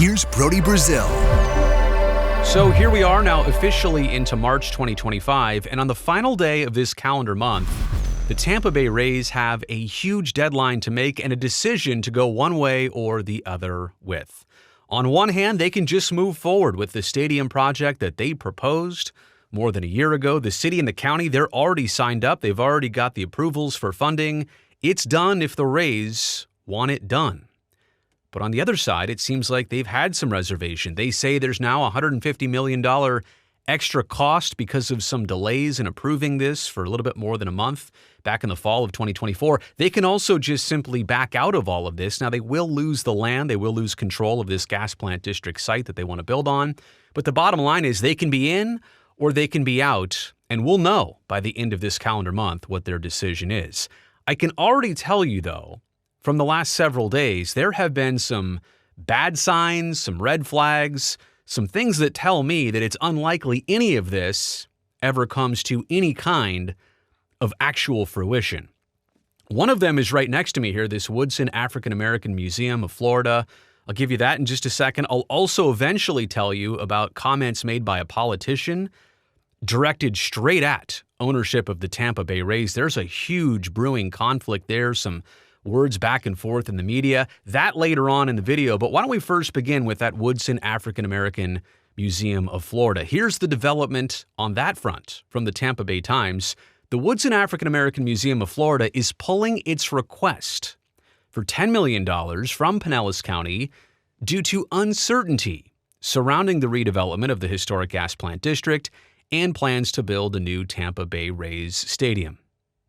Here's Brody Brazil. So here we are now officially into March 2025, and on the final day of this calendar month, the Tampa Bay Rays have a huge deadline to make and a decision to go one way or the other with. On one hand, they can just move forward with the stadium project that they proposed more than a year ago. The city and the county, they're already signed up. They've already got the approvals for funding. It's done if the Rays want it done. But on the other side, it seems like they've had some reservation. They say there's now a $150 million extra cost because of some delays in approving this for a little bit more than a month back in the fall of 2024. They can also just simply back out of all of this. Now, they will lose the land. They will lose control of this gas plant district site that they want to build on. But the bottom line is they can be in or they can be out, and we'll know by the end of this calendar month what their decision is. I can already tell you, though, from the last several days, there have been some bad signs, some red flags, some things that tell me that it's unlikely any of this ever comes to any kind of actual fruition. One of them is right next to me here, this Woodson African American Museum of Florida. I'll give you that in just a second. I'll also eventually tell you about comments made by a politician directed straight at ownership of the Tampa Bay Rays. There's a huge brewing conflict there, some words back and forth in the media. That later on in the video, but why don't we first begin with that Woodson African American Museum of Florida. Here's the development on that front from the Tampa Bay Times. The Woodson African American Museum of Florida is pulling its request for $10 million from Pinellas County due to uncertainty surrounding the redevelopment of the historic gas plant district and plans to build a new Tampa Bay Rays stadium.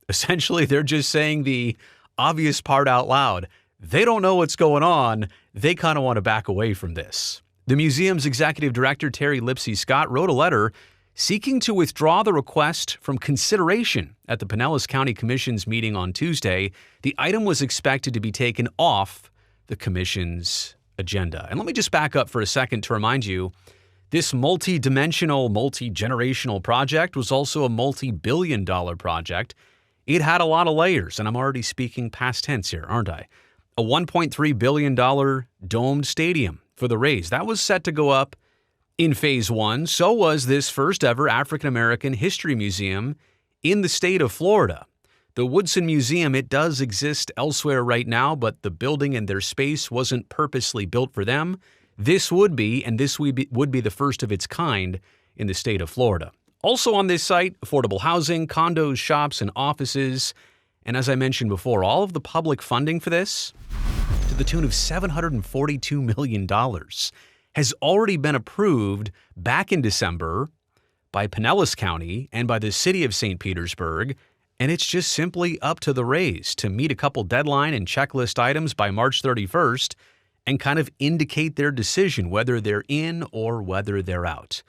Essentially, they're just saying the obvious part out loud. They don't know what's going on. They kind of want to back away from this. The museum's executive director, Terry Lipsey Scott, wrote a letter seeking to withdraw the request from consideration at the Pinellas County Commission's meeting on Tuesday. The item was expected to be taken off the commission's agenda. And let me just back up for a second to remind you, this multi-dimensional, multi-generational project was also a multi-billion-dollar project. It had a lot of layers, and I'm already speaking past tense here, aren't I? A $1.3 billion domed stadium for the Rays. That was set to go up in phase one. So was this first ever African American History Museum in the state of Florida. The Woodson Museum, it does exist elsewhere right now, but the building and their space wasn't purposely built for them. This would be, and this would be the first of its kind in the state of Florida. Also on this site, affordable housing, condos, shops, and offices. And as I mentioned before, all of the public funding for this, to the tune of $742 million, has already been approved back in December by Pinellas County and by the city of St. Petersburg. And it's just simply up to the Rays to meet a couple deadline and checklist items by March 31st and kind of indicate their decision, whether they're in or whether they're out.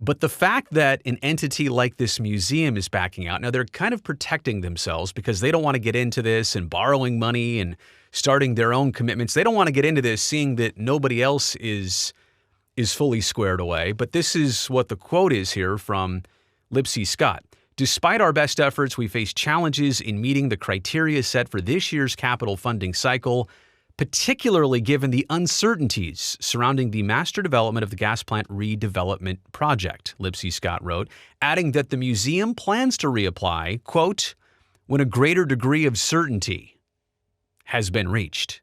But the fact that an entity like this museum is backing out, now they're kind of protecting themselves because they don't want to get into this and borrowing money and starting their own commitments. They don't want to get into this seeing that nobody else is fully squared away. But this is what the quote is here from Lipsey Scott. Despite our best efforts, we face challenges in meeting the criteria set for this year's capital funding cycle, particularly given the uncertainties surrounding the master development of the gas plant redevelopment project, Lipsey Scott wrote, adding that the museum plans to reapply, quote, when a greater degree of certainty has been reached.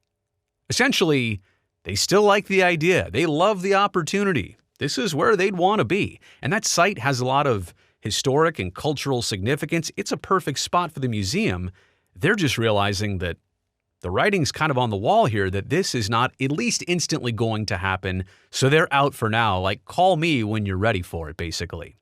Essentially, they still like the idea. They love the opportunity. This is where they'd want to be. And that site has a lot of historic and cultural significance. It's a perfect spot for the museum. They're just realizing that the writing's kind of on the wall here that this is not at least instantly going to happen, so they're out for now. Like, call me when you're ready for it, basically.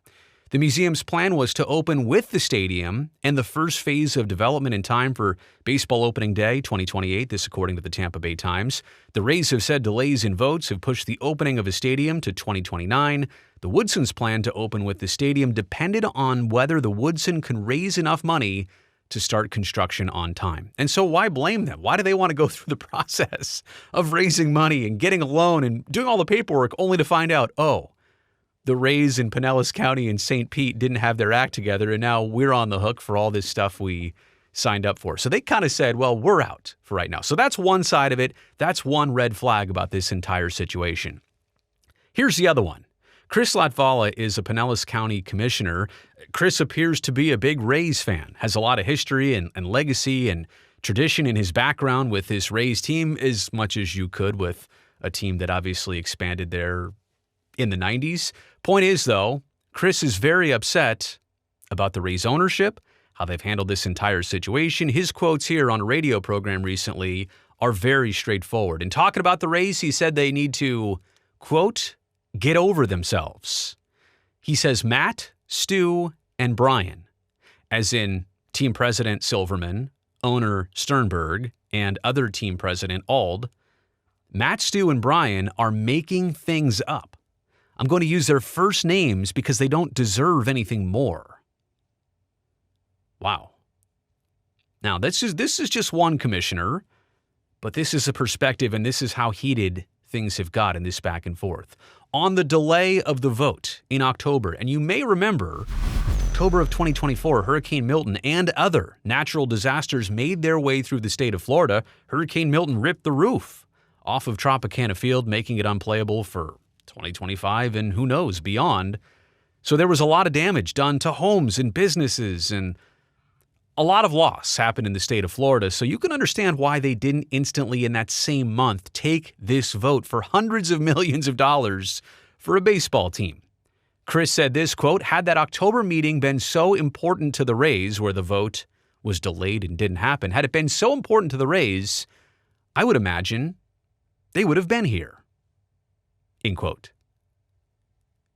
The museum's plan was to open with the stadium and the first phase of development in time for baseball opening day 2028, this according to the Tampa Bay Times. The Rays have said delays in votes have pushed the opening of a stadium to 2029. The Woodsons' plan to open with the stadium depended on whether the Woodson can raise enough money to start construction on time. And so why blame them? Why do they want to go through the process of raising money and getting a loan and doing all the paperwork only to find out, oh, the Rays in Pinellas County and St. Pete didn't have their act together and now we're on the hook for all this stuff we signed up for. So they kind of said, well, we're out for right now. So that's one side of it. That's one red flag about this entire situation. Here's the other one. Chris Latvala is a Pinellas County commissioner. Chris appears to be a big Rays fan, has a lot of history and legacy and tradition in his background with this Rays team, as much as you could with a team that obviously expanded there in the 90s. Point is, though, Chris is very upset about the Rays ownership, how they've handled this entire situation. His quotes here on a radio program recently are very straightforward. In talking about the Rays, he said they need to, quote, get over themselves. He says Matt, Stu, and Brian, as in team president Silverman, owner Sternberg, and other team president Ald, Matt, Stu, and Brian are making things up. I'm going to use their first names because they don't deserve anything more. Wow. Now, this is just one commissioner, but this is a perspective, and this is how heated things have got in this back and forth. On the delay of the vote in October, and you may remember, October of 2024, Hurricane Milton and other natural disasters made their way through the state of Florida. Hurricane Milton ripped the roof off of Tropicana Field, making it unplayable for 2025 and who knows, beyond. So there was a lot of damage done to homes and businesses, and a lot of loss happened in the state of Florida. So you can understand why they didn't instantly in that same month take this vote for hundreds of millions of dollars for a baseball team. Chris said this, quote, had that October meeting been so important to the Rays, where the vote was delayed and didn't happen, had it been so important to the Rays, I would imagine they would have been here, end quote.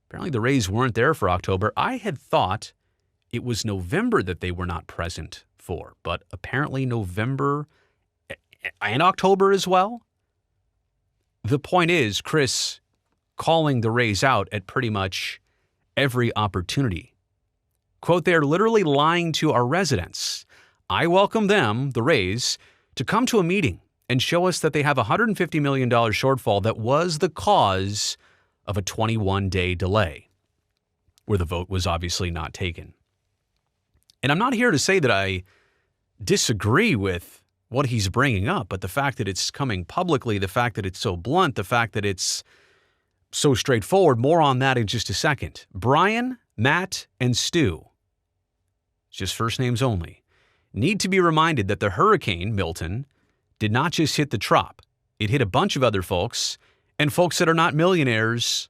Apparently the Rays weren't there for October. I had thought it was November that they were not present for, but apparently November and October as well. The point is, Chris calling the Rays out at pretty much every opportunity. Quote, they're literally lying to our residents. I welcome them, the Rays, to come to a meeting and show us that they have a $150 million shortfall that was the cause of a 21-day delay, where the vote was obviously not taken. And I'm not here to say that I disagree with what he's bringing up, but the fact that it's coming publicly, the fact that it's so blunt, the fact that it's so straightforward, more on that in just a second. Brian, Matt, and Stu, just first names only, need to be reminded that the Hurricane Milton did not just hit the Trop. It hit a bunch of other folks, and folks that are not millionaires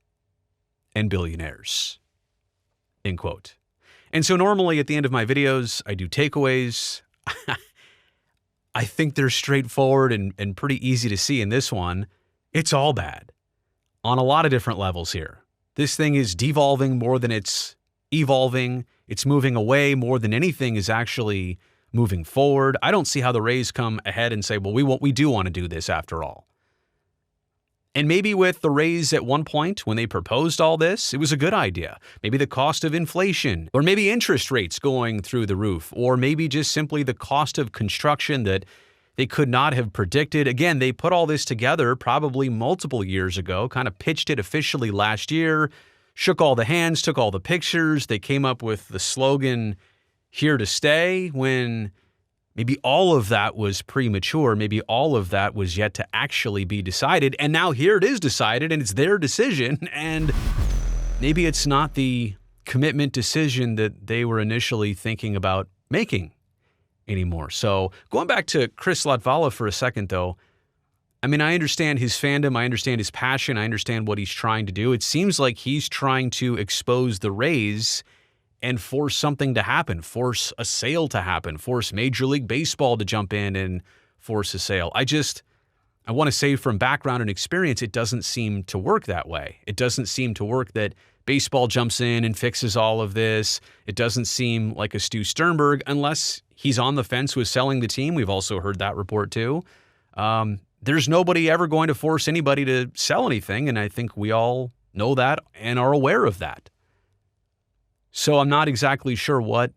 and billionaires, end quote. And so normally at the end of my videos, I do takeaways. I think they're straightforward and pretty easy to see in this one. It's all bad on a lot of different levels here. This thing is devolving more than it's evolving. It's moving away more than anything is actually moving forward. I don't see how the Rays come ahead and say, well, we do want to do this after all. And maybe with the Rays at one point when they proposed all this, it was a good idea. Maybe the cost of inflation, or maybe interest rates going through the roof, or maybe just simply the cost of construction that they could not have predicted. Again, they put all this together probably multiple years ago, kind of pitched it officially last year, shook all the hands, took all the pictures. They came up with the slogan, here to stay, when maybe all of that was premature. Maybe all of that was yet to actually be decided. And now here it is decided, and it's their decision. And maybe it's not the commitment decision that they were initially thinking about making anymore. So going back to Chris Latvala for a second, though, I mean, I understand his fandom. I understand his passion. I understand what he's trying to do. It seems like he's trying to expose the Rays and force something to happen, force a sale to happen, force Major League Baseball to jump in and force a sale. I want to say from background and experience, it doesn't seem to work that way. It doesn't seem to work that baseball jumps in and fixes all of this. It doesn't seem like a Stu Sternberg, unless he's on the fence with selling the team. We've also heard that report too. There's nobody ever going to force anybody to sell anything, and I think we all know that and are aware of that. So I'm not exactly sure what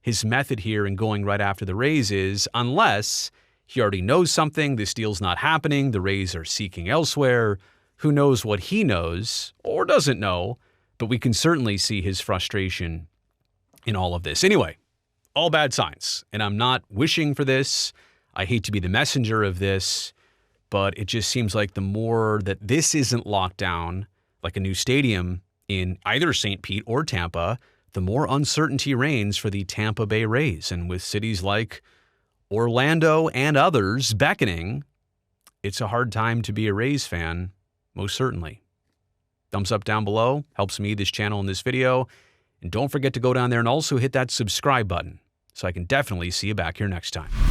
his method here in going right after the Rays is, unless he already knows something, this deal's not happening, the Rays are seeking elsewhere. Who knows what he knows or doesn't know, but we can certainly see his frustration in all of this. Anyway, all bad signs. And I'm not wishing for this. I hate to be the messenger of this, but it just seems like the more that this isn't locked down, like a new stadium in either St. Pete or Tampa, the more uncertainty reigns for the Tampa Bay Rays. And with cities like Orlando and others beckoning, it's a hard time to be a Rays fan, most certainly. Thumbs up down below helps me, this channel, and this video. And don't forget to go down there and also hit that subscribe button so I can definitely see you back here next time.